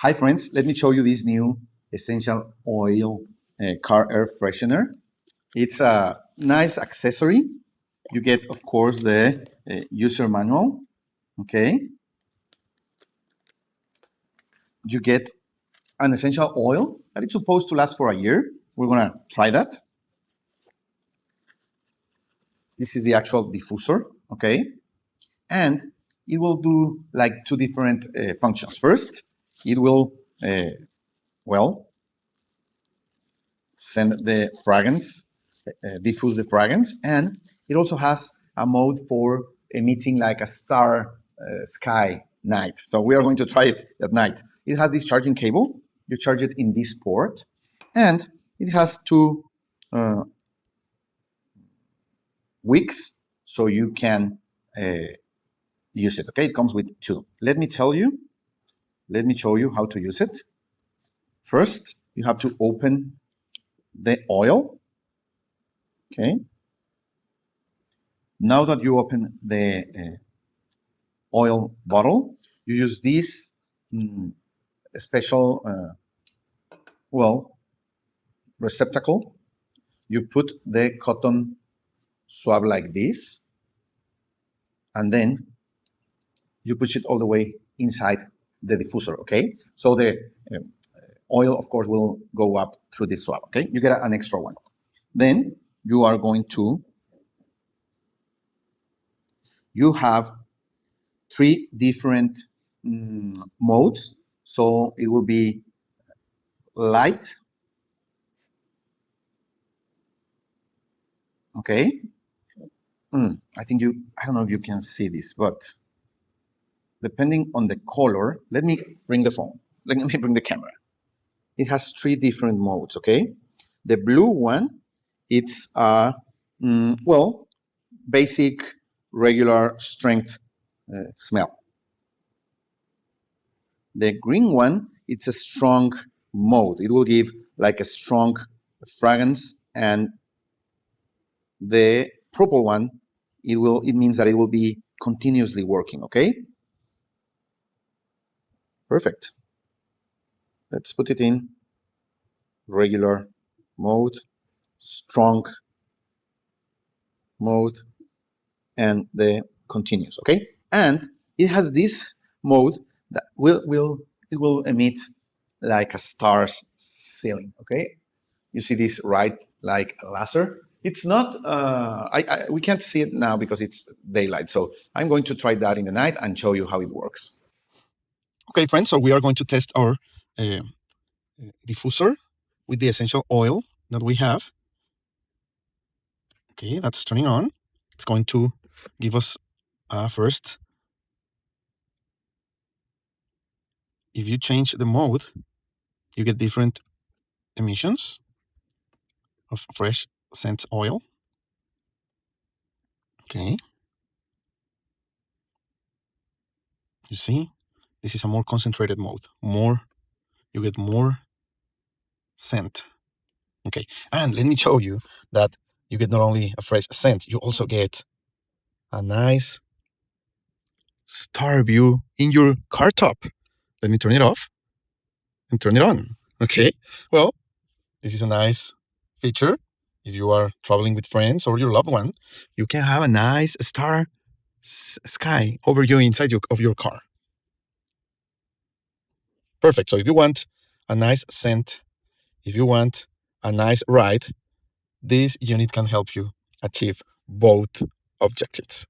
Hi friends, let me show you this new essential oil car air freshener. It's a nice accessory. You get, of course, the user manual, okay? You get an essential oil that it's supposed to last for a year. We're gonna try that. This is the actual diffuser, okay? And it will do like two different functions. First, it will, send the fragrance, diffuse the fragrance, and it also has a mode for emitting like a star sky night. So we are going to try it at night. It has this charging cable. You charge it in this port, and it has two wicks, so you can use it. Okay, it comes with two. Let me show you how to use it. First, you have to open the oil. Okay. Now that you open the oil bottle, you use this special, receptacle. You put the cotton swab like this, and then you push it all the way inside the diffuser, okay? So the oil, of course, will go up through this swab, okay? You get an extra one. Then you are going to, you have three different modes. So it will be light, okay? I don't know if you can see this, but depending on the color, let me bring the phone. Let me bring the camera. It has three different modes, okay? The blue one, it's basic, regular strength smell. The green one, it's a strong mode. It will give like a strong fragrance, and the purple one, it means that it will be continuously working, okay? Perfect. Let's put it in regular mode, strong mode, and the continuous, okay? And it has this mode that will emit like a star's ceiling, okay? You see this right like a laser. It's not, we can't see it now because it's daylight. So I'm going to try that in the night and show you how it works. Okay, friends, so we are going to test our diffuser with the essential oil that we have. Okay, that's turning on. It's going to give us first. If you change the mode, you get different emissions of fresh scent oil. Okay. You see, this is a more concentrated mode. You get more scent. Okay, and let me show you that you get not only a fresh scent, you also get a nice star view in your car top. Let me turn it off and turn it on. Okay, well, this is a nice feature. If you are traveling with friends or your loved one, you can have a nice star sky over you inside of your car. Perfect. So if you want a nice scent, if you want a nice ride, this unit can help you achieve both objectives.